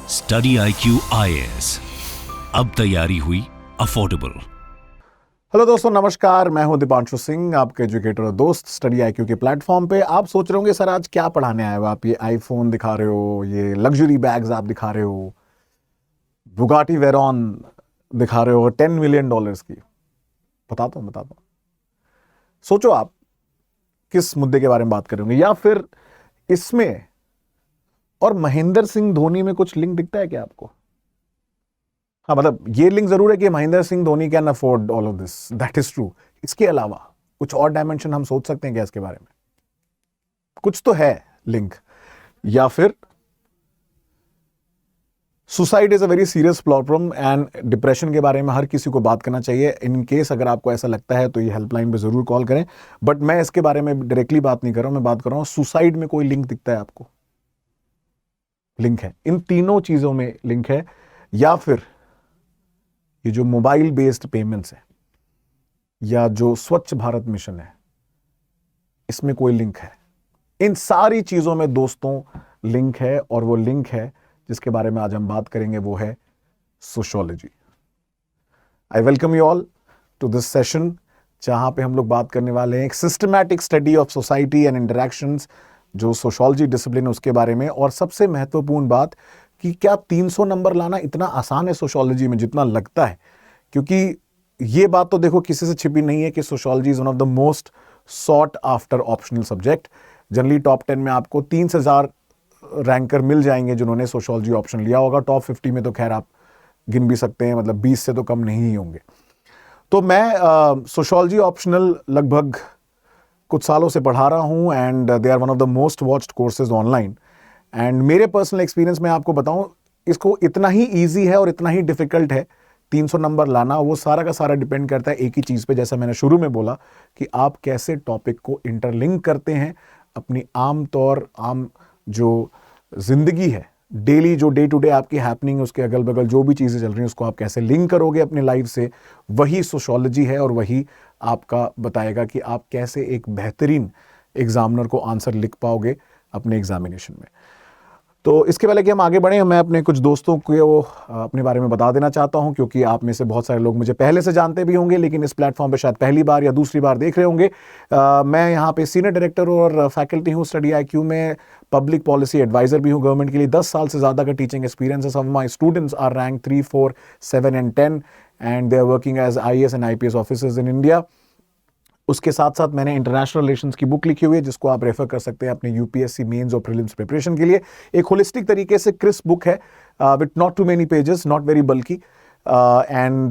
Study IQ IAS, अब तैयारी हुई अफोर्डेबल। हेलो दोस्तों, नमस्कार। मैं हूं दीपांशु सिंह, आपके एजुकेटर और दोस्त स्टडी IQ के प्लेटफॉर्म पे। आप सोच रहे होंगे सर आज क्या पढ़ाने आए हो आप, ये आईफोन दिखा रहे हो, ये लग्जरी बैग्स आप दिखा रहे हो, बुगाटी वेरॉन दिखा रहे हो $10 मिलियन की। बताता हूं। सोचो आप किस मुद्दे के बारे में बात करेंगे, या फिर इसमें और महेंद्र सिंह धोनी में कुछ लिंक दिखता है क्या आपको? हाँ, मतलब ये लिंक जरूर है कि Mahendra Singh Dhoni can afford all of this, that is true. इसके अलावा कुछ और डायमेंशन हम सोच सकते हैं क्या इसके बारे में? कुछ तो है लिंक। या फिर suicide is a very serious problem and depression के बारे में हर किसी को बात करना चाहिए। इन केस अगर आपको ऐसा लगता है तो ये हेल्पलाइन पे जरूर कॉल करें। बट मैं इसके बारे में डायरेक्टली बात नहीं कर रहा हूं, मैं बात कर रहा हूं सुसाइड में कोई लिंक दिखता है आपको? लिंक है, इन तीनों चीजों में लिंक है। या फिर ये जो मोबाइल बेस्ड पेमेंट्स है या जो स्वच्छ भारत मिशन है, इसमें कोई लिंक है? इन सारी चीजों में दोस्तों लिंक है, और वो लिंक है जिसके बारे में आज हम बात करेंगे, वो है sociology. I welcome you all to this session, जहां पे हम लोग बात करने वाले हैं एक systematic study of society and interactions, जो सोशियोलॉजी डिसिप्लिन उसके बारे में। और सबसे महत्वपूर्ण बात कि क्या 300 नंबर लाना इतना आसान है सोशियोलॉजी में जितना लगता है? क्योंकि ये बात तो देखो किसी से छिपी नहीं है कि sociology is one of the most sought after optional subject. Generally top 10 में आपको 3 से 4 रैंकर मिल जाएंगे जिन्होंने सोशियोलॉजी ऑप्शन लिया होगा। टॉप 50 में तो खैर आप गिन भी सकते हैं, मतलब 20 से तो कम नहीं ही होंगे। तो मैं सोशियोलॉजी ऑप्शनल लगभग कुछ सालों से पढ़ा रहा हूं, and they are one of the most watched courses online. And मेरे पर्सनल एक्सपीरियंस में आपको बताऊं, इसको इतना ही ईजी है और इतना ही डिफिकल्ट है 300 नंबर लाना। वो सारा का सारा डिपेंड करता है एक ही चीज़ पे, जैसा मैंने शुरू में बोला कि आप कैसे टॉपिक को इंटरलिंक करते हैं अपनी आम जो जिंदगी है, डेली जो डे टू डे आपकी हैपनिंग, उसके अगल बगल जो भी चीज़ें चल रही हैं, उसको आप कैसे लिंक करोगे अपने लाइफ से। वही सोशियोलॉजी है, और वही आपका बताएगा कि आप कैसे एक बेहतरीन एग्जामिनर को आंसर लिख पाओगे अपने एग्जामिनेशन में। तो इसके पहले कि हम आगे बढ़ें, मैं अपने कुछ दोस्तों को अपने बारे में बता देना चाहता हूं, क्योंकि आप में से बहुत सारे लोग मुझे पहले से जानते भी होंगे, लेकिन इस प्लेटफॉर्म पे शायद पहली बार या दूसरी बार देख रहे होंगे। मैं यहाँ पे सीनियर डायरेक्टर और फैकल्टी हूँ स्टडी IQ में। पब्लिक पॉलिसी एडवाइजर भी हूँ गवर्नमेंट के लिए। 10 साल से ज़्यादा का टीचिंग एक्सपीरियंस है। Some of my students are rank 3, 4, 7 and 10, and they are working as IAS and IPS officers in India. उसके साथ साथ मैंने इंटरनेशनल रिलेशंस की बुक लिखी हुई है, जिसको आप रेफर कर सकते हैं अपने UPSC मेंस और प्रीलिम्स प्रिपरेशन के लिए। एक होलिस्टिक तरीके से क्रिस्प बुक है, with not too many pages, not very bulky, and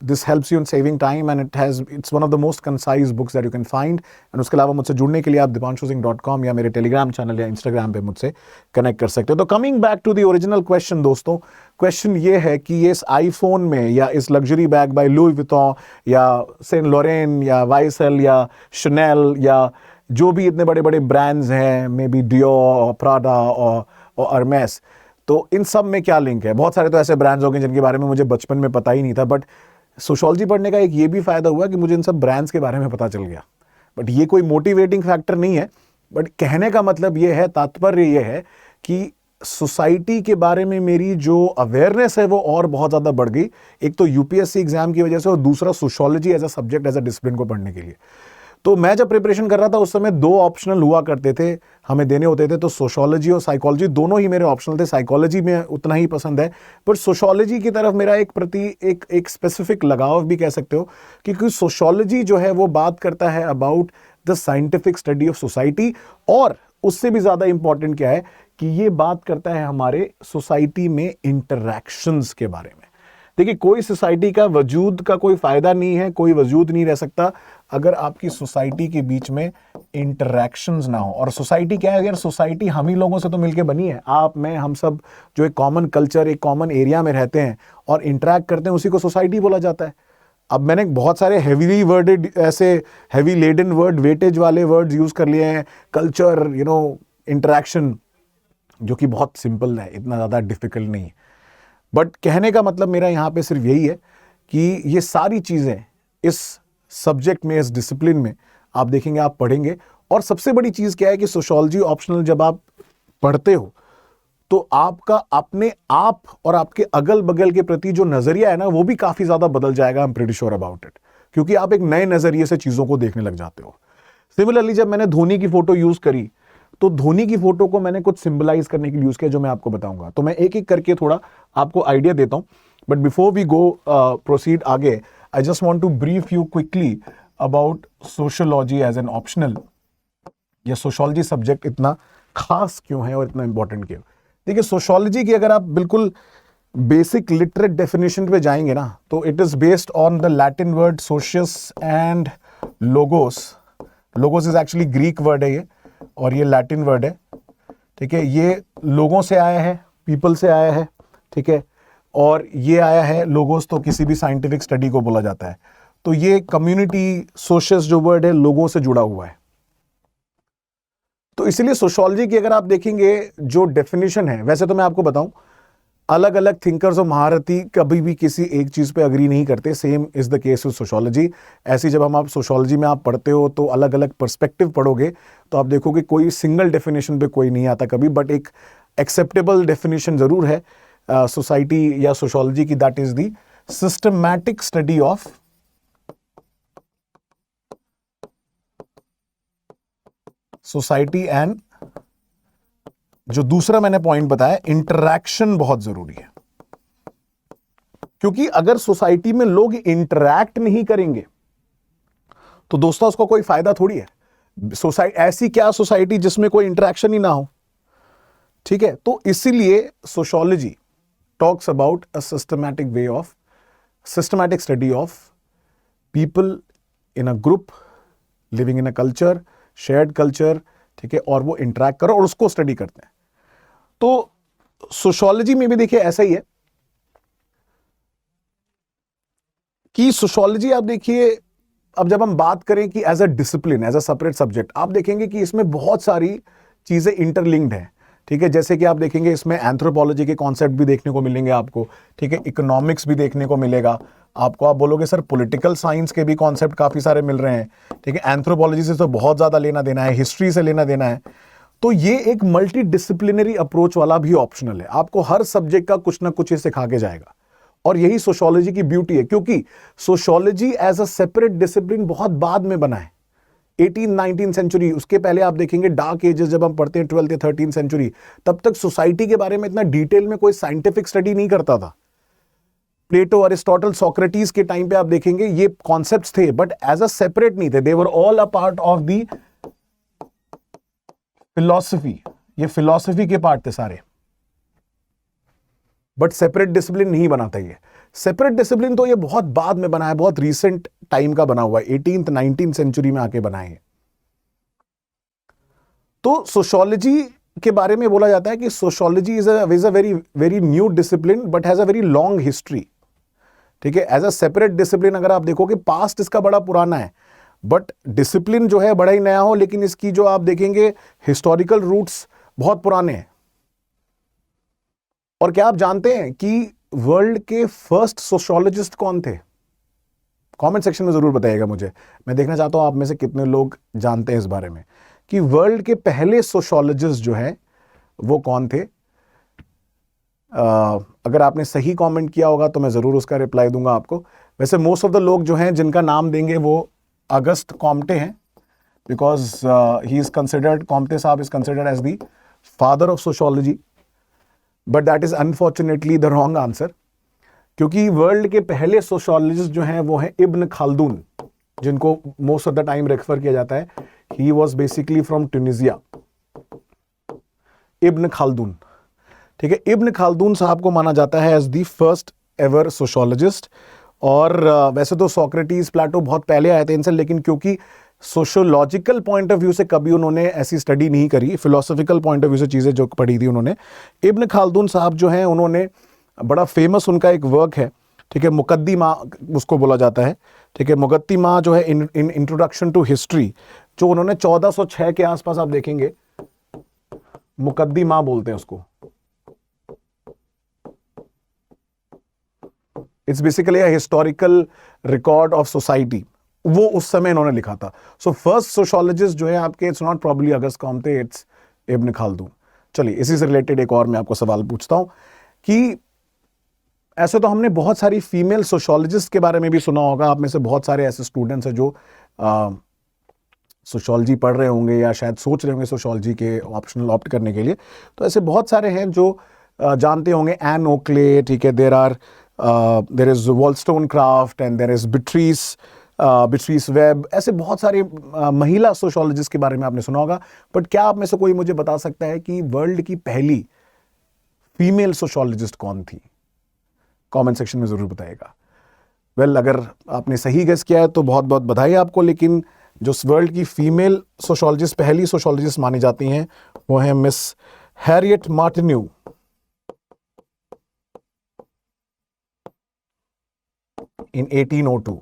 this helps you in saving time, and it's one of the most concise books that you can find. And उसके अलावा मुझसे जुड़ने के लिए आप dipanshuSingh.com या मेरे टेलीग्राम चैनल या इंस्टाग्राम पे मुझसे कनेक्ट कर सकते हो। तो coming back to the original question दोस्तों, क्वेश्चन ये है कि ये इस आईफोन में या इस luxury bag by Louis Vuitton या सेंट लॉरेन या वाइसल या शनेल या जो भी इतने बड़े बड़े ब्रांड्स हैं, मे बी डियोर, प्राडा और हर्मेस, तो इन सब में क्या लिंक है? बहुत सारे तो ऐसे ब्रांड्स हो गए जिनके बारे में मुझे बचपन में पता ही नहीं था, बट सोशियोलॉजी पढ़ने का एक ये भी फायदा हुआ कि मुझे इन सब ब्रांड्स के बारे में पता चल गया। बट ये कोई मोटिवेटिंग फैक्टर नहीं है, बट कहने का मतलब ये है, तात्पर्य ये है कि सोसाइटी के बारे में मेरी जो अवेयरनेस है वो और बहुत ज़्यादा बढ़ गई। एक तो UPSC एग्जाम की वजह से, और दूसरा sociology as a subject, as a discipline को पढ़ने के लिए। तो मैं जब प्रिपरेशन कर रहा था उस समय 2 ऑप्शनल हुआ करते थे, हमें देने होते थे। तो सोशियोलॉजी और साइकोलॉजी दोनों ही मेरे ऑप्शनल थे। साइकोलॉजी में उतना ही पसंद है, पर सोशियोलॉजी की तरफ मेरा एक स्पेसिफिक लगाव भी कह सकते हो, क्योंकि सोशियोलॉजी जो है वो बात करता है about the scientific study of society, और उससे भी ज़्यादा इंपॉर्टेंट क्या है कि ये बात करता है हमारे सोसाइटी में इंटरैक्शंस के बारे में। देखिए, कोई सोसाइटी का वजूद का कोई फायदा नहीं है, कोई वजूद नहीं रह सकता अगर आपकी सोसाइटी के बीच में इंटरैक्शंस ना हो। और सोसाइटी क्या है? अगर सोसाइटी हम ही लोगों से तो मिलके बनी है, आप, मैं, हम सब जो एक कॉमन कल्चर, एक कॉमन एरिया में रहते हैं और इंटरैक्ट करते हैं, उसी को सोसाइटी बोला जाता है। अब मैंने बहुत सारे हेवीली वर्डेड, ऐसे हेवी लेडन वर्ड, वेटेज वाले वर्ड्स यूज कर लिए हैं, कल्चर, इंटरैक्शन, जो कि बहुत सिंपल है, इतना ज़्यादा डिफिकल्ट नहीं है। बट कहने का मतलब मेरा यहाँ पे सिर्फ यही है कि ये सारी चीज़ें इस सब्जेक्ट में, इस डिसिप्लिन में आप देखेंगे, आप पढ़ेंगे। और सबसे बड़ी चीज़ क्या है कि सोशियोलॉजी ऑप्शनल जब आप पढ़ते हो तो आपका अपने आप और आपके अगल बगल के प्रति जो नजरिया है ना, वो भी काफी ज्यादा बदल जाएगा। आई am pretty sure about it, क्योंकि आप एक नए नजरिए से चीजों को देखने लग जाते हो। सिमिलरली जब मैंने धोनी की फोटो यूज करी, तो धोनी की फोटो को मैंने कुछ सिंबलाइज करने के लिए यूज किया, जो मैं आपको बताऊंगा। तो मैं एक एक करके थोड़ा आपको आइडिया देता हूं, but before we go proceed आगे, I just want to brief you quickly about sociology as an optional. या सोशियोलॉजी सब्जेक्ट इतना खास क्यों है और इतना इंपॉर्टेंट क्यों? देखिए, सोशियोलॉजी की अगर आप बिल्कुल बेसिक लिटरेट डेफिनेशन पे जाएंगे ना, तो it is based on the Latin word socius and logos. Logos is actually Greek word है ये, और ये लैटिन वर्ड है, ठीक है। ये लोगों से आया है, पीपल से आया है, ठीक है। और ये आया है लोगोस, तो किसी भी साइंटिफिक स्टडी को बोला जाता है। तो ये कम्युनिटी, सोशियस जो वर्ड है, लोगों से जुड़ा हुआ है। तो इसलिए सोशियोलॉजी की अगर आप देखेंगे जो डेफिनेशन है, वैसे तो मैं आपको बताऊं, अलग अलग थिंकर्स और महारथी कभी भी किसी एक चीज पे अग्री नहीं करते। Same is the case with sociology. ऐसी जब आप सोशियोलॉजी में आप पढ़ते हो, तो अलग अलग पर्सपेक्टिव पढ़ोगे, तो आप देखोगे कोई सिंगल डेफिनेशन पे कोई नहीं आता कभी, बट एक एक्सेप्टेबल डेफिनेशन जरूर है सोसाइटी या सोशियोलॉजी की, that is the systematic study of society and जो दूसरा मैंने पॉइंट बताया, इंटरैक्शन बहुत जरूरी है। क्योंकि अगर सोसाइटी में लोग इंटरैक्ट नहीं करेंगे, तो दोस्तों उसका कोई फायदा थोड़ी है। सोसाइटी ऐसी क्या सोसाइटी जिसमें कोई इंटरैक्शन ही ना हो, ठीक है। तो इसीलिए sociology talks about a systematic way of, systematic study of people in a group living in a culture, shared culture, ठीक है, और वो इंटरैक्ट करो और उसको स्टडी करते हैं। तो सोशियोलॉजी में भी देखिए ऐसा ही है कि सोशियोलॉजी आप देखिए, अब जब हम बात करें कि as a discipline, as a separate subject, आप देखेंगे कि इसमें बहुत सारी चीजें इंटरलिंक्ड हैं, ठीक है। जैसे कि आप देखेंगे इसमें एंथ्रोपोलॉजी के कॉन्सेप्ट भी देखने को मिलेंगे आपको, ठीक है। इकोनॉमिक्स भी देखने को मिलेगा आपको। आप बोलोगे सर पॉलिटिकल साइंस के भी कॉन्सेप्ट काफी सारे मिल रहे हैं, ठीक है। एंथ्रोपोलॉजी से तो बहुत ज्यादा लेना देना है, हिस्ट्री से लेना देना है। तो ये एक मल्टी डिसिप्लिनरी अप्रोच वाला भी ऑप्शनल है। आपको हर सब्जेक्ट का कुछ ना कुछ ये सिखा के जाएगा, और यही सोशियोलॉजी की ब्यूटी है। क्योंकि sociology as a separate discipline बहुत बाद में बना है, 18-19 सेंचुरी। उसके पहले आप देखेंगे डार्क एजेस जब हम पढ़ते हैं 12th या 13th सेंचुरी, तब तक सोसाइटी के बारे में इतना डिटेल में कोई साइंटिफिक स्टडी नहीं करता था। प्लेटो, अरिस्टोटल, सोक्रेटिस के टाइम पे आप देखेंगे ये कॉन्सेप्ट्स थे, बट एज अ सेपरेट नहीं थे। They were all a part of the philosophy, ये फिलॉसफी के पार्ट थे सारे, बट सेपरेट डिसिप्लिन नहीं बनाता। ये सेपरेट डिसिप्लिन तो ये बहुत बाद में बना है, बहुत रीसेंट टाइम का बना हुआ है, 18th 19th सेंचुरी में आके बना है। तो सोशियोलॉजी के बारे में बोला जाता है कि sociology is a very very new discipline but has a very long history, ठीक है। एज अ सेपरेट डिसिप्लिन अगर आप देखोगे, पास्ट इसका बड़ा पुराना है, बट डिसिप्लिन जो है बड़ा ही नया हो, लेकिन इसकी जो आप देखेंगे हिस्टोरिकल रूट्स बहुत पुराने हैं। और क्या आप जानते हैं कि वर्ल्ड के फर्स्ट सोशियोलॉजिस्ट कौन थे? कमेंट सेक्शन में जरूर बताइएगा मुझे, मैं देखना चाहता हूं आप में से कितने लोग जानते हैं इस बारे में कि वर्ल्ड के पहले सोशियोलॉजिस्ट जो है वो कौन थे। अगर आपने सही कमेंट किया होगा तो मैं जरूर उसका रिप्लाई दूंगा आपको। वैसे मोस्ट ऑफ द लोग जो हैं जिनका नाम देंगे वो अगस्त कॉम्टे हैं, because he is considered, Comte साहब is considered as the father of sociology, but that is unfortunately the wrong answer. क्योंकि वर्ल्ड के पहले सोशियोलॉजिस्ट जो हैं वो हैं इब्न खालदून, जिनको most of the time refer किया जाता है। He was basically from Tunisia, Ibn Khaldun, ठीक है। इब्न खालदून साहब को माना जाता है as the first ever sociologist. और वैसे तो सोक्रेटिस, प्लेटो बहुत पहले आए थे इनसे, लेकिन क्योंकि सोशियोलॉजिकल पॉइंट ऑफ व्यू से कभी उन्होंने ऐसी स्टडी नहीं करी, फिलोसॉफिकल पॉइंट ऑफ व्यू से चीज़ें जो पढ़ी थी उन्होंने, इब्न खालदून साहब जो हैं उन्होंने बड़ा फेमस उनका एक वर्क है, ठीक है, मुकद्दिमा उसको बोला जाता है, ठीक है। मुकद्दिमा जो है इन इंट्रोडक्शन टू हिस्ट्री, जो उन्होंने 1406 के आसपास आप देखेंगे, मुकद्दिमा बोलते हैं उसको। It's basically a historical record of society, वो उस समय इन्होंने लिखा था। सो फर्स्ट सोशियोलॉजिस्ट जो है आपके, it's not probably Auguste Comte, it's Ibn Khaldun, चलिए इसी से रिलेटेड एक और मैं आपको सवाल पूछता हूं कि ऐसे तो हमने बहुत सारी फीमेल सोशोलॉजिस्ट के बारे में भी सुना होगा। आप में से बहुत सारे ऐसे स्टूडेंट्स हैं जो सोशोलॉजी पढ़ रहे होंगे या शायद सोच रहे होंगे सोशोलॉजी के ऑप्शनल ऑप्ट करने के लिए। तो ऐसे बहुत सारे हैं जो जानते होंगे एन ओक्ले, ठीक है, there is Wollstonecraft and there is Beatrice Webb. ऐसे बहुत सारे महिला सोशोलॉजिस्ट के बारे में आपने सुना होगा। बट क्या आप में से कोई मुझे बता सकता है कि वर्ल्ड की पहली फीमेल सोशोलॉजिस्ट कौन थी? कमेंट सेक्शन में जरूर बताइएगा। वेल, अगर आपने सही गेस किया है तो बहुत बहुत बधाई आपको। लेकिन जो वर्ल्ड की फीमेल सोशोलॉजिस्ट, पहली सोशोलॉजिस्ट मानी जाती हैं, वो है मिस हैरियट मार्टिन्यू। इन 1802।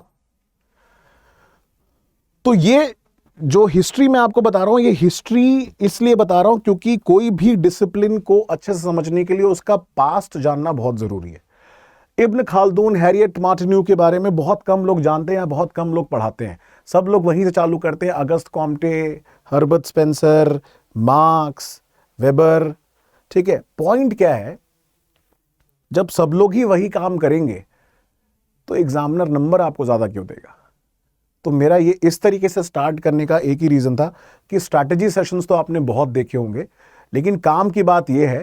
तो ये जो हिस्ट्री मैं आपको बता रहा हूं, ये हिस्ट्री इसलिए बता रहा हूं क्योंकि कोई भी डिसिप्लिन को अच्छे से समझने के लिए उसका पास्ट जानना बहुत जरूरी है। इब्न खालदून, हैरियट मार्टिन्यू के बारे में बहुत कम लोग जानते हैं, बहुत कम लोग पढ़ाते हैं। सब लोग वहीं से चालू करते हैं, Auguste Comte, Herbert Spencer, Marx, Weber. ठीक है, पॉइंट क्या है, जब सब लोग ही वही काम करेंगे तो एग्जामिनर नंबर आपको ज्यादा क्यों देगा? तो मेरा ये इस तरीके से स्टार्ट करने का एक ही रीजन था कि स्ट्रैटेजी सेशंस तो आपने बहुत देखे होंगे, लेकिन काम की बात यह है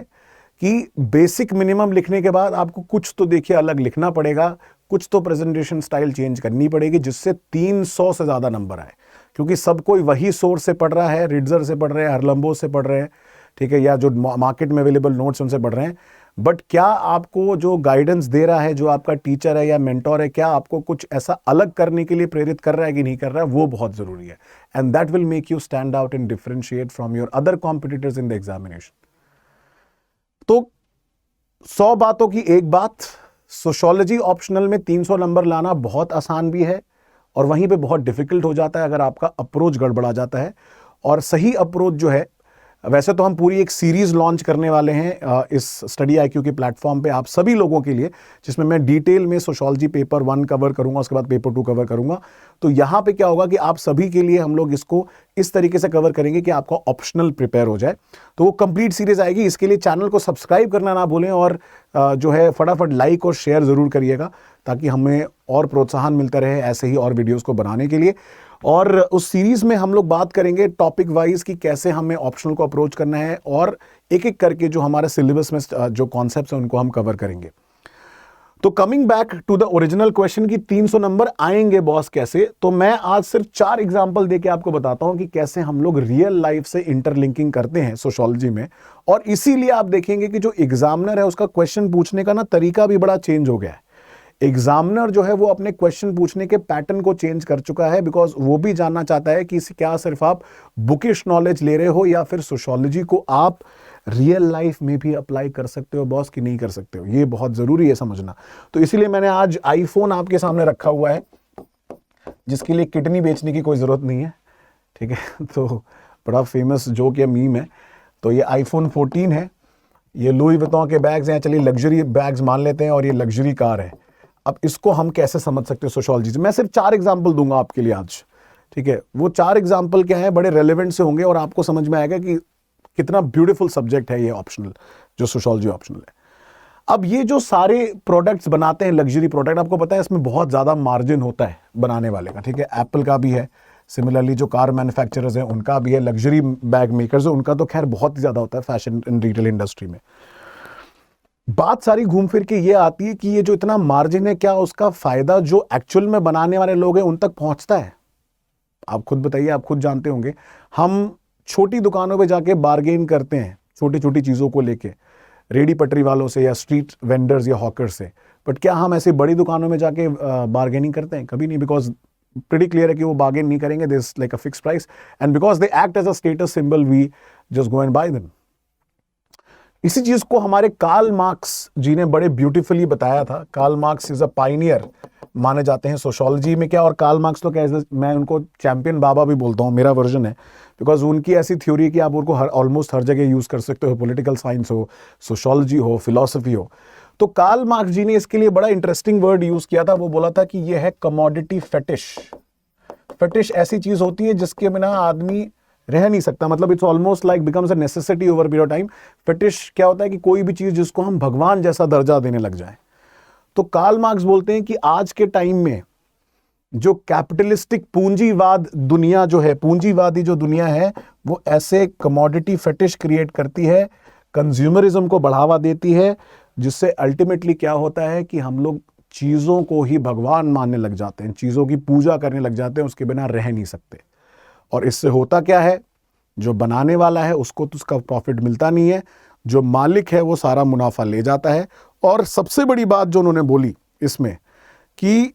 कि बेसिक मिनिमम लिखने के बाद आपको कुछ तो देखिए अलग लिखना पड़ेगा, कुछ तो प्रेजेंटेशन स्टाइल चेंज करनी पड़ेगी जिससे 300 से ज्यादा नंबर आए। क्योंकि सब कोई वही सोर्स से पढ़ रहा है, रिड्जर से पढ़ रहे हैं, हरलंबो से पढ़ रहे हैं, ठीक है, या जो मार्केट में अवेलेबल नोट्स उनसे पढ़ रहे हैं। बट क्या आपको जो गाइडेंस दे रहा है, जो आपका टीचर है या मेंटोर है, क्या आपको कुछ ऐसा अलग करने के लिए प्रेरित कर रहा है कि नहीं कर रहा है, वो बहुत जरूरी है। And that will make you stand out and differentiate from your other competitors in the examination. तो 100 बातों की एक बात, सोशियोलॉजी ऑप्शनल में 300 नंबर लाना बहुत आसान भी है और वहीं पे बहुत डिफिकल्ट हो जाता है अगर आपका अप्रोच गड़बड़ा जाता है। और सही अप्रोच जो है, वैसे तो हम पूरी एक सीरीज लॉन्च करने वाले हैं इस स्टडी आईक्यू के प्लेटफॉर्म पे आप सभी लोगों के लिए, जिसमें मैं डिटेल में सोशियोलॉजी पेपर 1 कवर करूंगा, उसके बाद पेपर 2 कवर करूंगा। तो यहां पे क्या होगा कि आप सभी के लिए हम लोग इसको इस तरीके से कवर करेंगे कि आपका ऑप्शनल प्रिपेयर हो जाए। तो वो कंप्लीट सीरीज आएगी। इसके लिए चैनल को सब्सक्राइब करना ना भूलें और जो है फटाफट लाइक और शेयर जरूर करिएगा ताकि हमें और प्रोत्साहन मिलता रहे ऐसे ही और वीडियोस को बनाने के लिए। और उस सीरीज में हम लोग बात करेंगे टॉपिक वाइज कि कैसे हमें ऑप्शनल को अप्रोच करना है और एक एक करके जो हमारे सिलेबस में जो कॉन्सेप्ट्स हैं उनको हम कवर करेंगे। तो coming back to the original question कि 300 नंबर आएंगे बॉस कैसे, तो मैं आज सिर्फ 4 एग्जांपल देके आपको बताता हूं कि कैसे हम लोग रियल लाइफ से इंटरलिंकिंग करते हैं सोशियोलॉजी में। और इसीलिए आप देखेंगे कि जो एग्जामिनर है उसका क्वेश्चन पूछने का ना तरीका भी बड़ा चेंज हो गया है। एग्जामिनर जो है वो अपने क्वेश्चन पूछने के पैटर्न को चेंज कर चुका है, बिकॉज वो भी जानना चाहता है कि क्या सिर्फ आप बुकिश नॉलेज ले रहे हो या फिर सोशियोलॉजी को आप रियल लाइफ में भी अप्लाई कर सकते हो बॉस कि नहीं कर सकते हो। ये बहुत जरूरी है समझना। तो इसीलिए मैंने आज आईफोन आपके सामने रखा हुआ है, जिसके लिए किडनी बेचने की कोई जरूरत नहीं है, ठीक है। तो बड़ा फेमस जोक या मीम है। तो ये आईफोन 14 है, ये लुई विटॉन के बैग्स हैं, चलिए लग्जरी बैग्स मान लेते हैं, और ये लग्जरी कार है। अब इसको हम कैसे समझ सकते हैं सोशियोलॉजी से? मैं सिर्फ 4 एग्जाम्पल दूंगा आपके लिए आज, ठीक है। वो 4 एग्जाम्पल क्या है, बड़े रेलेवेंट से होंगे और आपको समझ में आएगा कि कितना ब्यूटीफुल सब्जेक्ट है ये ऑप्शनल, जो सोशियोलॉजी ऑप्शनल है। अब ये जो सारे प्रोडक्ट्स बनाते हैं, लग्जरी प्रोडक्ट, आपको पता है इसमें बहुत ज्यादा मार्जिन होता है बनाने वाले का, ठीक है। एप्पल का भी है, सिमिलरली जो कार मैन्युफैक्चरर्स हैं उनका भी है, लग्जरी बैग मेकर्स है उनका तो खैर बहुत ही ज्यादा होता है फैशन एंड रिटेल इंडस्ट्री में। बात सारी घूम फिर के ये आती है कि ये जो इतना मार्जिन है, क्या उसका फायदा जो एक्चुअल में बनाने वाले लोग हैं उन तक पहुंचता है? आप खुद बताइए, आप खुद जानते होंगे। हम छोटी दुकानों पे जाके बार्गेन करते हैं छोटी छोटी चीजों को लेके, रेडी पटरी वालों से या स्ट्रीट वेंडर्स या हॉकर्स से। बट क्या हम ऐसे बड़ी दुकानों में जाके बार्गेनिंग करते हैं? कभी नहीं, बिकॉज प्रीटी क्लियर है कि वो बार्गेन नहीं करेंगे। This is like a fix price and because they act as a status symbol we just go and buy them. इसी चीज को हमारे कार्ल मार्क्स जी ने बड़े ब्यूटीफुली बताया था। Karl Marx is a pioneer माने जाते हैं सोशियोलॉजी में। क्या, और कार्ल मार्क्स तो कैसे, मैं उनको चैंपियन बाबा भी बोलता हूँ, मेरा वर्जन है, बिकॉज उनकी ऐसी थ्योरी है कि आप उनको ऑलमोस्ट हर जगह यूज कर सकते हो, पॉलिटिकल साइंस हो, सोशियोलॉजी हो, फिलॉसफी हो। तो कार्ल मार्क्स जी ने इसके लिए बड़ा इंटरेस्टिंग वर्ड यूज किया था। वो बोला था कि यह है कमोडिटी फेटिश। फेटिश ऐसी चीज होती है जिसके बिना आदमी रह नहीं सकता, मतलब it's almost like becomes a necessity over period of time. Fetish क्या होता है कि कोई भी चीज जिसको हम भगवान जैसा दर्जा देने लग जाए। तो कार्ल मार्क्स बोलते हैं कि आज के टाइम में जो कैपिटलिस्टिक पूंजीवाद दुनिया जो है, पूंजीवादी जो दुनिया है, वो ऐसे कमोडिटी फेटिश क्रिएट करती है, कंज्यूमरिज्म को बढ़ावा देती है, जिससे अल्टीमेटली क्या होता है कि हम लोग चीजों को ही भगवान मानने लग जाते हैं, चीजों की पूजा करने लग जाते हैं, उसके बिना रह नहीं सकते। और इससे होता क्या है, जो बनाने वाला है उसको तो उसका प्रॉफिट मिलता नहीं है, जो मालिक है वो सारा मुनाफा ले जाता है। और सबसे बड़ी बात जो उन्होंने बोली इसमें कि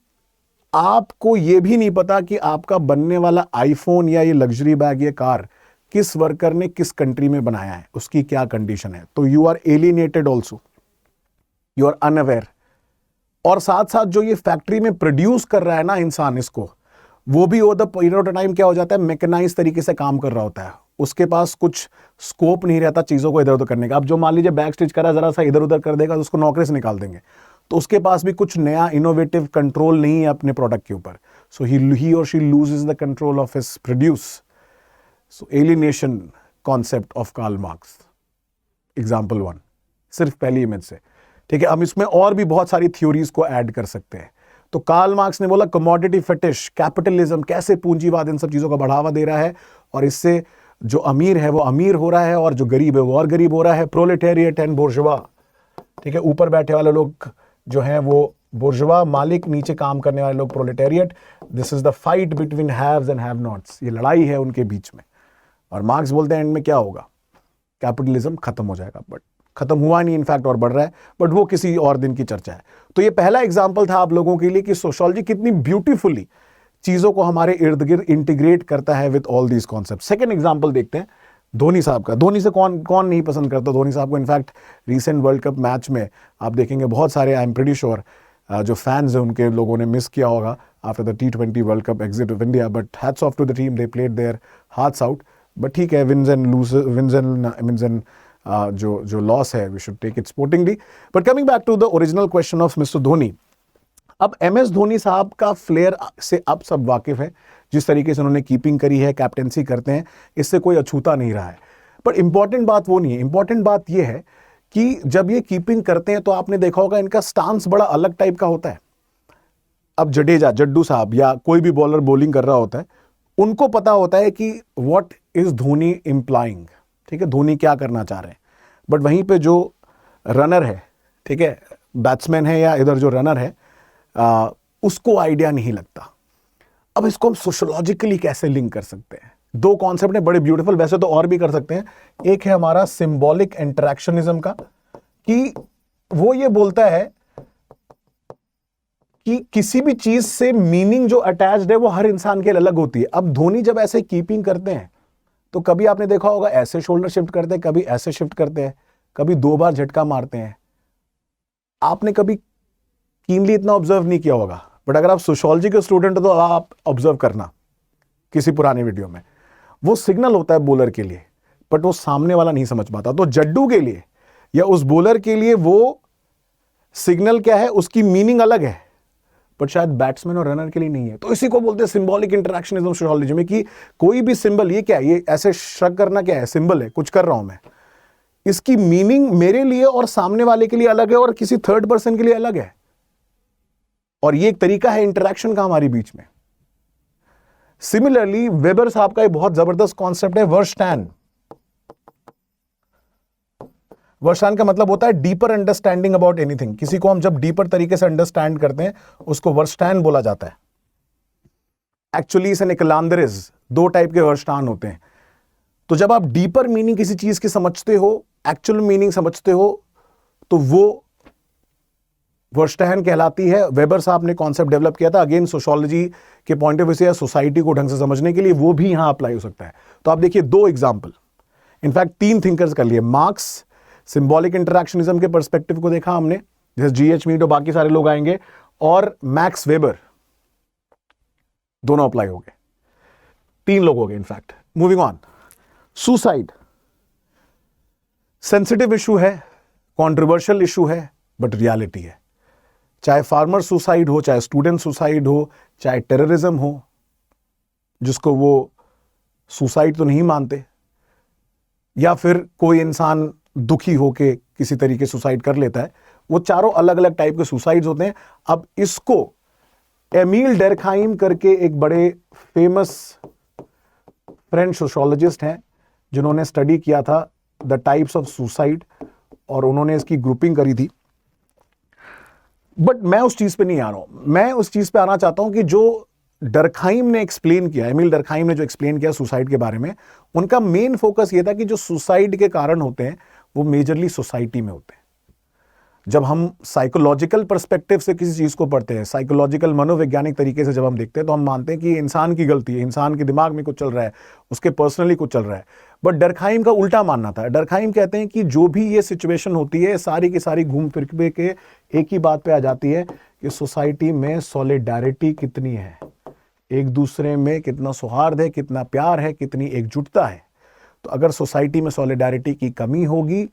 आपको ये भी नहीं पता कि आपका बनने वाला आईफोन या ये लग्जरी बैग, ये कार किस वर्कर ने किस कंट्री में बनाया है, उसकी क्या कंडीशन है। तो you are alienated also, you are unaware. और साथ साथ जो ये फैक्ट्री में प्रोड्यूस कर रहा है ना इंसान इसको, वो भी over the period of time क्या हो जाता है, मैकेनाइज तरीके से काम कर रहा होता है, उसके पास कुछ स्कोप नहीं रहता चीजों को इधर उधर करने का। अब जो मान लीजिए बैग स्टिच करा, जरा सा इधर उधर कर देगा तो उसको नौकरी से निकाल देंगे, तो उसके पास भी कुछ नया इनोवेटिव कंट्रोल नहीं है अपने प्रोडक्ट के ऊपर। सो ही और she loses the control of his produce. So alienation concept of Karl Marx, example 1, सिर्फ पहली इमेज से। ठीक है, हम इसमें और भी बहुत सारी थ्योरीज को ऐड कर सकते हैं। तो कार्ल मार्क्स ने बोला कमोडिटी फेटिश, कैपिटलिज्म, कैसे पूंजीवाद इन सब चीजों का बढ़ावा दे रहा है, और इससे जो अमीर है वो अमीर हो रहा है और जो गरीब है वो और गरीब हो रहा है। प्रोलेटेरिएट एंड बोर्जवा, ठीक है, ऊपर बैठे वाले लोग जो हैं वो बोर्जवा, मालिक, नीचे काम करने वाले लोग proletariat. This is the fight between haves and have nots, ये लड़ाई है उनके बीच में। और मार्क्स बोलते हैं एंड में क्या होगा, कैपिटलिज्म खत्म हो जाएगा। बट खत्म हुआ नहीं, इनफैक्ट और बढ़ रहा है, बट वो किसी और दिन की चर्चा है। तो ये पहला एग्जाम्पल था आप लोगों के लिए कि सोशियोलॉजी कितनी ब्यूटीफुली चीजों को हमारे इर्द गिर्द इंटीग्रेट करता है with all these concept. Second example देखते हैं धोनी साहब का। धोनी से कौन कौन नहीं पसंद करता धोनी साहब को। In fact recent world cup match में आप देखेंगे बहुत सारे, आई एम प्रीटी श्योर जो फैंस हैं उनके लोगों ने मिस किया होगा after the T20 world cup exit of India, but hats off to the team, they played their hearts out. But ठीक है, विन्स एंड जो लॉस है, we should take it sportingly. But coming back to the original question of mister Dhoni, अब MS Dhoni साहब का flare से अब सब वाकिफ है, जिस तरीके से उन्होंने कीपिंग करी है, कैप्टेंसी करते हैं, इससे कोई अछूता नहीं रहा है। पर इंपॉर्टेंट बात वो नहीं है, इंपॉर्टेंट बात ये है कि जब ये कीपिंग करते हैं तो आपने देखा होगा इनका स्टांस बड़ा अलग टाइप का होता है। अब जडेजा, जड्डू साहब या कोई भी बॉलर बॉलिंग कर रहा होता है, उनको पता होता है कि व्हाट इज धोनी इंप्लाइंग, ठीक है, धोनी क्या करना चाह रहे हैं। बट वहीं पे जो रनर है, ठीक है, बैट्समैन है या इधर जो रनर है, उसको आइडिया नहीं लगता। अब इसको हम सोशियोलॉजिकली कैसे लिंक कर सकते हैं? दो कॉन्सेप्ट है बड़े ब्यूटीफुल, वैसे तो और भी कर सकते हैं। एक है हमारा सिंबॉलिक इंटरैक्शनिज्म का, कि वो ये बोलता है कि किसी भी चीज से मीनिंग जो अटैच्ड है वो हर इंसान के लिए अलग होती है। अब धोनी जब ऐसे कीपिंग करते हैं तो कभी आपने देखा होगा ऐसे शोल्डर शिफ्ट करते हैं, कभी ऐसे शिफ्ट करते हैं, कभी 2 बार झटका मारते हैं। आपने कभी कीनली इतना ऑब्जर्व नहीं किया होगा, बट अगर आप सोशियोलॉजी के स्टूडेंट हो तो आप ऑब्जर्व करना किसी पुराने वीडियो में, वो सिग्नल होता है बॉलर के लिए, बट वो सामने वाला नहीं समझ पाता। तो जड्डू के लिए या उस बॉलर के लिए वो सिग्नल क्या है, उसकी मीनिंग अलग है, बट शायद बैट्समैन और रनर के लिए नहीं है। तो इसी को बोलते हैं सिंबॉलिक इंटरैक्शनिज्म सोशियोलॉजी में, कि कोई भी सिंबल, ये क्या है, ये ऐसे श्रग करना क्या है, सिंबल है, कुछ कर रहा हूं मैं, इसकी मीनिंग मेरे लिए और सामने वाले के लिए अलग है और किसी थर्ड पर्सन के लिए अलग है। और ये एक तरीका है इंटरैक्शन का हमारे बीच में। सिमिलरली वेबर साहब का एक बहुत जबरदस्त कॉन्सेप्ट है वर्स्टैन। वर्स्टैन का मतलब होता है डीपर अंडरस्टैंडिंग अबाउट एनीथिंग। किसी को हम जब डीपर तरीके से अंडरस्टैंड करते हैं उसको वर्स्टैन बोला जाता है। एक्चुअली से निकलांदरिज 2 टाइप के वर्स्टैन होते हैं। तो जब आप डीपर मीनिंग किसी चीज की समझते हो, एक्चुअल मीनिंग समझते हो, तो वो वर्स्टैन कहलाती है। वेबर साहब ने कॉन्सेप्ट डेवलप किया था, अगेन सोशियोलॉजी के पॉइंट ऑफ व्यू से या सोसाइटी को ढंग से समझने के लिए, वो भी यहां अप्लाई हो सकता है। तो आप देखिए 2 एग्जाम्पल, इनफैक्ट 3 थिंकर्स कर लिए। मार्क्स सिंबॉलिक इंटरैक्शनिज्म के पर्सपेक्टिव को देखा हमने, जैसे GH मीट और बाकी सारे लोग आएंगे, और मैक्स वेबर, दोनों अप्लाई हो गए, 3 लोग हो गए in fact. Moving on, suicide sensitive issue है, कॉन्ट्रोवर्शियल इशू है, बट रियलिटी है। चाहे फार्मर सुसाइड हो, चाहे स्टूडेंट सुसाइड हो, चाहे टेररिज्म हो, जिसको वो सुसाइड तो नहीं मानते, या फिर कोई इंसान दुखी होके किसी तरीके सुसाइड कर लेता है। वो चारों अलग अलग टाइप के सुसाइड्स होते हैं। अब इसको एमील डर्कहाइम करके एक बड़े फेमस फ्रेंच सोशियोलॉजिस्ट हैं जिन्होंने स्टडी किया था द टाइप्स ऑफ सुसाइड, और उन्होंने इसकी ग्रुपिंग करी थी। बट मैं उस चीज पे नहीं आ रहा हूं। मैं उस चीज पे आना चाहता हूं कि जो डर्कहाइम ने एक्सप्लेन किया, एमिल डर्कहाइम ने जो एक्सप्लेन किया सुसाइड के बारे में, उनका मेन फोकस ये था कि जो सुसाइड के कारण होते हैं वो मेजरली सोसाइटी में होते हैं। जब हम साइकोलॉजिकल पर्सपेक्टिव से किसी चीज को पढ़ते हैं, साइकोलॉजिकल मनोवैज्ञानिक तरीके से जब हम देखते हैं, तो हम मानते हैं कि इंसान की गलती है, इंसान के दिमाग में कुछ चल रहा है, उसके पर्सनली कुछ चल रहा है। बट डर्कहाइम का उल्टा मानना था। डर्कहाइम कहते हैं कि जो भी ये सिचुएशन होती है सारी की सारी घूम फिर के एक ही बात पे आ जाती है कि सोसाइटी में सॉलिडारिटी कितनी है, एक दूसरे में कितना सौहार्द है, कितना प्यार है, कितनी एकजुटता है। तो अगर सोसाइटी में सॉलिडारिटी की कमी होगी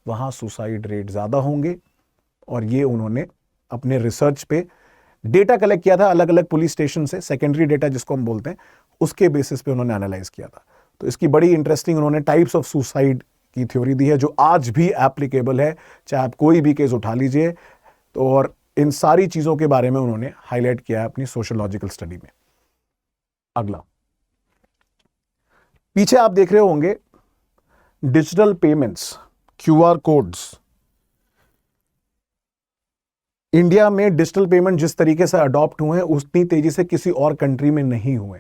वहां सुसाइड रेट ज्यादा होंगे। और ये उन्होंने अपने रिसर्च पे डेटा कलेक्ट किया था अलग अलग पुलिस स्टेशन से, सेकेंडरी डेटा जिसको हम बोलते हैं, उसके बेसिस पे उन्होंने एनालाइज किया था। तो इसकी बड़ी इंटरेस्टिंग उन्होंने टाइप्स ऑफ सुसाइड की थ्योरी दी है जो आज भी एप्लीकेबल है, चाहे आप कोई भी केस उठा लीजिए। तो और इन सारी चीजों के बारे में उन्होंने हाईलाइट किया है अपनी सोशियोलॉजिकल स्टडी में। अगला पीछे आप देख रहे होंगे digital payments, QR codes. India में डिजिटल पेमेंट जिस तरीके से अडॉप्ट हुए हैं उतनी तेजी से किसी और कंट्री में नहीं हुए।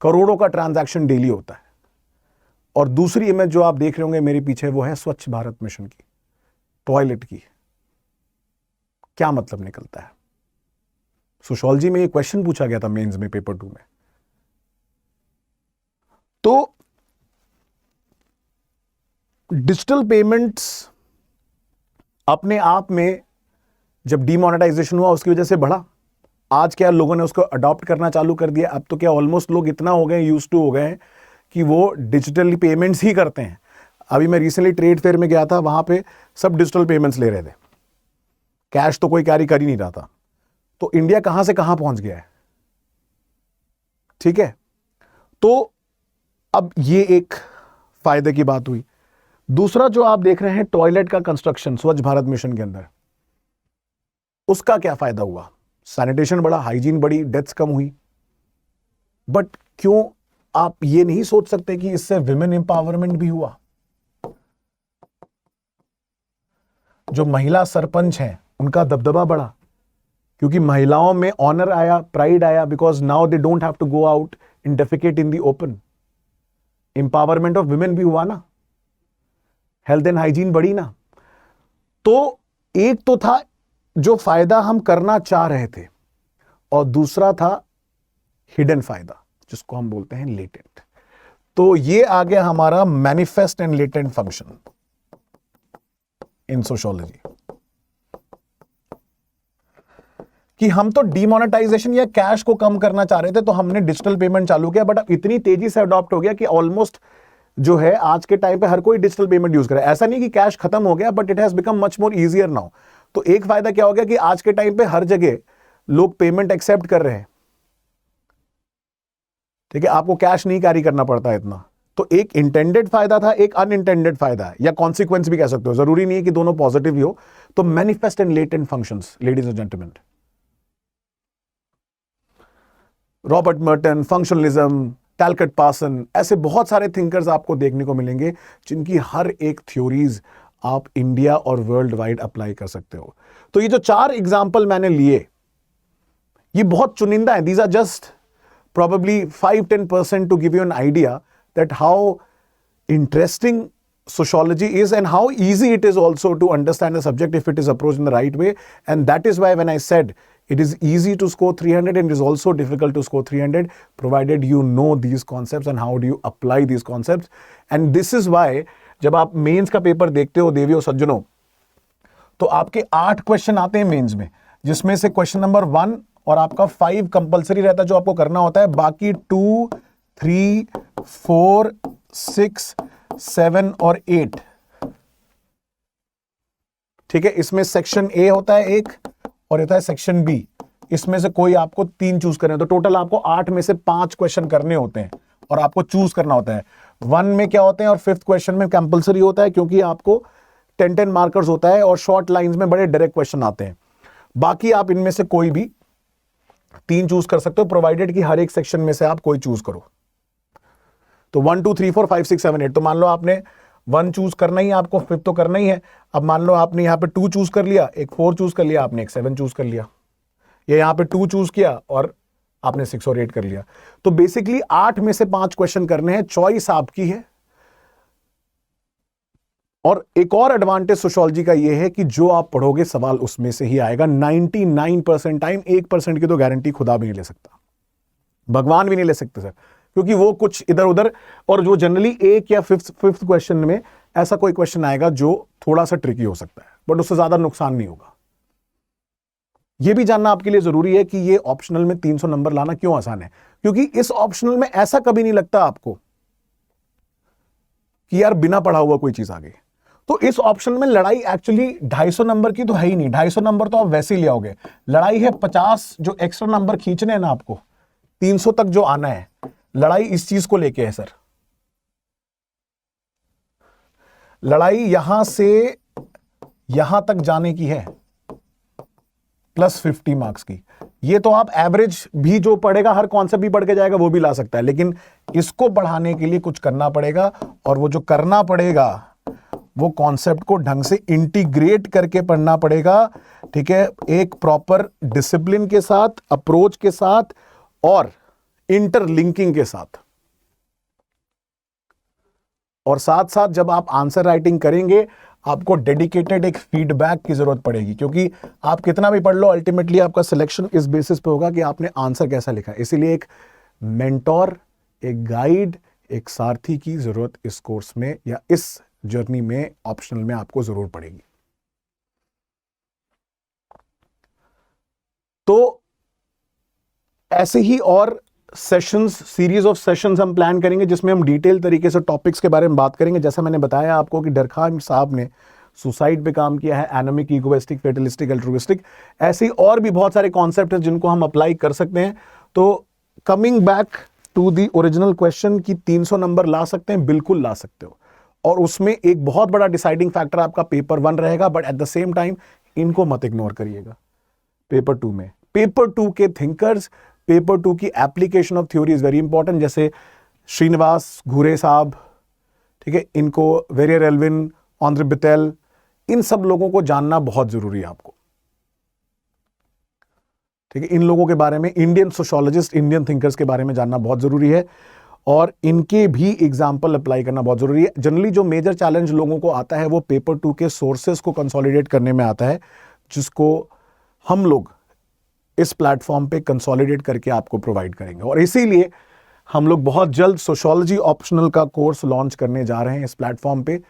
करोड़ों का ट्रांजैक्शन डेली होता है। और दूसरी इमेज जो आप देख रहे होंगे मेरे पीछे, वो है स्वच्छ भारत मिशन की, टॉयलेट की। क्या मतलब निकलता है? सोशियोलॉजी में ये क्वेश्चन पूछा गया था मेंस में, पेपर 2 में। तो डिजिटल पेमेंट्स अपने आप में जब डीमोनेटाइजेशन हुआ उसकी वजह से बढ़ा। आज क्या लोगों ने उसको अडॉप्ट करना चालू कर दिया। अब तो क्या ऑलमोस्ट लोग इतना हो गए, यूज्ड टू हो गए हैं कि वो डिजिटल पेमेंट्स ही करते हैं। अभी मैं रिसेंटली ट्रेड फेयर में गया था, वहां पे सब डिजिटल पेमेंट्स ले रहे थे, कैश तो कोई कैरी कर ही नहीं रहा था। तो इंडिया कहां से कहां पहुंच गया है। ठीक है, तो अब ये एक फायदे की बात हुई। दूसरा जो आप देख रहे हैं टॉयलेट का कंस्ट्रक्शन स्वच्छ भारत मिशन के अंदर, उसका क्या फायदा हुआ? सैनिटेशन बढ़ा, हाइजीन बढ़ी, डेथ्स कम हुई। बट क्यों आप ये नहीं सोच सकते कि इससे विमेन एम्पावरमेंट भी हुआ? जो महिला सरपंच हैं उनका दबदबा बढ़ा, क्योंकि महिलाओं में ऑनर आया, प्राइड आया, because now they don't have to go out in defecate in the open. Empowerment of women भी हुआ ना, हेल्थ एंड हाइजीन बढ़ी ना। तो एक तो था जो फायदा हम करना चाह रहे थे, और दूसरा था हिडन फायदा जिसको हम बोलते हैं लेटेंट। तो ये आ गया हमारा manifest and latent function in sociology, कि हम तो डीमोनेटाइजेशन या कैश को कम करना चाह रहे थे, तो हमने डिजिटल पेमेंट चालू किया। बट अब इतनी तेजी से अडॉप्ट हो गया कि ऑलमोस्ट जो है आज के टाइम पे हर कोई डिजिटल पेमेंट यूज करे। ऐसा नहीं कि कैश खत्म हो गया, but it has become much more easier now. तो एक फायदा क्या हो गया कि आज के टाइम पे हर जगह लोग पेमेंट एक्सेप्ट कर रहे हैं। ठीक है, आपको कैश नहीं कैरी करना पड़ता इतना। तो एक इंटेंडेड फायदा था, एक अनइंटेंडेड फायदा है, या कॉन्सिक्वेंस भी कह सकते हो, जरूरी नहीं है कि दोनों पॉजिटिव ही हो। तो manifest and latent functions, ladies and gentlemen, Robert Merton, functionalism, Talcott Parson, ऐसे बहुत सारे थिंकर्स आपको देखने को मिलेंगे जिनकी हर एक थ्योरीज आप इंडिया और वर्ल्ड वाइड अप्लाई कर सकते हो। तो ये जो 4 एग्जाम्पल मैंने लिए, ये बहुत चुनिंदा है। These are just probably 5-10% to give you an idea that how interesting sociology is and how easy it is also to understand the subject if it is approached in the right way. And that is why when I said it is easy to score 300 and it is also difficult to score 300, provided you know these concepts and how do you apply these concepts. And this is why जब आप mains का paper देखते हो देवियों सज्जनों, तो आपके 8 question आते हैं मेंस में, जिसमें से क्वेश्चन नंबर 1 और आपका 5 कंपलसरी रहता है जो आपको करना होता है। बाकी 2, 3, 4, 6, 7 और 8, ठीक है, इसमें सेक्शन ए होता है एक और होता है सेक्शन बी। इसमें से कोई आपको 3 चूज करने हैं, तो टोटल आपको 8 में से 5 क्वेश्चन करने होते हैं और आपको चूज करना होता है। 1 में क्या होते हैं और 5th क्वेश्चन में कंपलसरी होता है, क्योंकि आपको 10 मार्कर्स होता है और शॉर्ट लाइंस में बड़े डायरेक्ट क्वेश्चन आते हैं। बाकी आप इनमें से कोई भी 3 चूज कर सकते हो, प्रोवाइडेड कि हर एक सेक्शन में से आप कोई चूज करो। तो 1 2 3 4 5 6 7 8, तो मान लो आपने 1 चूज करना ही, आपको 5th तो करना ही है। अब मान लो आपने यहाँ पे 2 चूज कर लिया, एक 4 चूज कर लिया, आपने एक 7 चूज कर लिया, या यहाँ पे 2 चूज किया और आपने 6 और 8 कर लिया। तो बेसिकली 8 में से 5 क्वेश्चन करने हैं, चॉइस आपकी है। और एक और एडवांटेज सोशियोलॉजी का यह है कि जो आप पढ़ोगे सवाल उसमें से ही आएगा 99% टाइम। 1% की तो गारंटी खुदा भी नहीं ले सकता, भगवान भी नहीं ले सकते सर, क्योंकि वो कुछ इधर उधर, और जो जनरली 1 या 5th क्वेश्चन में ऐसा कोई क्वेश्चन आएगा जो थोड़ा सा ट्रिकी हो सकता है, बट उससे ज्यादा नुकसान नहीं होगा। यह भी जानना आपके लिए जरूरी है कि ये ऑप्शनल में 300 नंबर लाना क्यों आसान है, क्योंकि इस ऑप्शनल में ऐसा कभी नहीं लगता आपको कि यार बिना पढ़ा हुआ कोई चीज आ गई। तो इस ऑप्शन में लड़ाई एक्चुअली 250 नंबर की तो है ही नहीं, 250 नंबर तो आप वैसे ही ले आओगे। लड़ाई है 50 जो एक्स्ट्रा नंबर खींचने हैं ना आपको, 300 तक जो आना है, लड़ाई इस चीज को लेके है सर। लड़ाई यहां से यहां तक जाने की है, प्लस 50 मार्क्स की। ये तो आप एवरेज भी जो पढ़ेगा, हर कॉन्सेप्ट भी पढ़ के जाएगा, वो भी ला सकता है, लेकिन इसको बढ़ाने के लिए कुछ करना पड़ेगा, और वो जो करना पड़ेगा वो कॉन्सेप्ट को ढंग से इंटीग्रेट करके पढ़ना पड़ेगा। ठीक है, एक प्रॉपर डिसिप्लिन के साथ, अप्रोच के साथ और इंटरलिंकिंग के साथ। और साथ साथ जब आप आंसर राइटिंग करेंगे, आपको डेडिकेटेड एक फीडबैक की जरूरत पड़ेगी, क्योंकि आप कितना भी पढ़ लो, अल्टीमेटली आपका सिलेक्शन इस बेसिस पे होगा कि आपने आंसर कैसा लिखा है। इसीलिए एक मेंटोर, एक गाइड, एक सारथी की जरूरत इस कोर्स में या इस जर्नी में, ऑप्शनल में आपको जरूर पड़ेगी। तो ऐसे ही और सेशंस, सीरीज ऑफ सेशंस हम प्लान करेंगे, जिसमें हम डिटेल तरीके से टॉपिक्स के बारे में बात करेंगे। जैसा मैंने बताया आपको कि डरखान साहब ने सुसाइड पे काम किया है, एनोमिक, इगोइस्टिक, फेटलिस्टिक, अल्ट्रुइस्टिक, ऐसे और भी बहुत सारे कॉन्सेप्ट हैं जिनको हम अप्लाई कर सकते हैं। तो coming back to the original question कि 300 नंबर ला सकते हैं, बिल्कुल ला सकते हो, और उसमें एक बहुत बड़ा डिसाइडिंग फैक्टर आपका पेपर 1 रहेगा, but at the same time इनको मत इग्नोर करिएगा। पेपर 2 में, पेपर 2 के थिंकर्स, पेपर 2 की application of theory is very important, जैसे श्रीनिवास घुरे साहब, ठीक है, इनको, वेरियर एल्विन, ऑन्द्रे बिटेल, इन सब लोगों को जानना बहुत जरूरी है आपको। ठीक है, इन लोगों के बारे में, इंडियन सोशियोलॉजिस्ट, इंडियन थिंकर्स के बारे में जानना बहुत जरूरी है, और इनके भी एग्जाम्पल अप्लाई करना बहुत जरूरी है। जनरली जो मेजर चैलेंज लोगों को आता है वो पेपर 2 के सोर्सेस को कंसोलिडेट करने में आता है, जिसको हम लोग इस प्लेटफॉर्म पे कंसोलिडेट करके आपको प्रोवाइड करेंगे। और इसीलिए हम लोग बहुत जल्द सोशियोलॉजी ऑप्शनल का कोर्स लॉन्च करने जा रहे हैं इस प्लेटफॉर्म पे,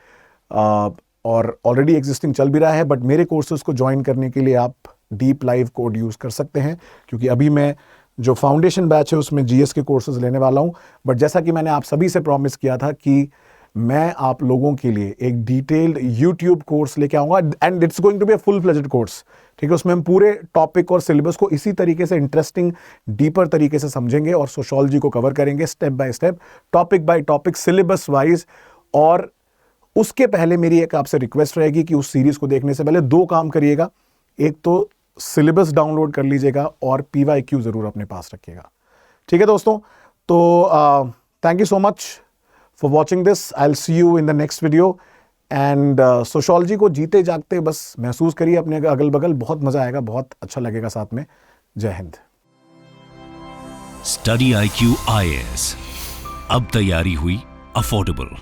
और ऑलरेडी एग्जिस्टिंग चल भी रहा है, बट मेरे कोर्सेज को ज्वाइन करने के लिए आप डीप लाइव कोड यूज कर सकते हैं, क्योंकि अभी मैं जो फाउंडेशन बैच है उसमें जीएस के कोर्सेज लेने वाला हूं। बट जैसा कि मैंने आप सभी से प्रॉमिस किया था कि मैं आप लोगों के लिए एक डिटेल्ड यूट्यूब कोर्स लेके आऊंगा, and it's going to be a full fledged course. ठीक है, उसमें हम पूरे टॉपिक और सिलेबस को इसी तरीके से इंटरेस्टिंग, डीपर तरीके से समझेंगे और सोशियोलॉजी को कवर करेंगे step by step, topic by topic, syllabus wise. और उसके पहले मेरी एक आपसे रिक्वेस्ट रहेगी कि उस सीरीज को देखने से पहले 2 काम करिएगा। एक तो सिलेबस डाउनलोड कर लीजिएगा और PYQ जरूर अपने पास रखिएगा। ठीक है दोस्तों, तो thank you so much for watching this. I will see you in the next video. And sociology को जीते जागते बस महसूस करिए अपने अगल बगल, बहुत मजा आएगा, बहुत अच्छा लगेगा साथ में। जय हिंद। स्टडी IQ IAS, अब तैयारी हुई अफोर्डेबल।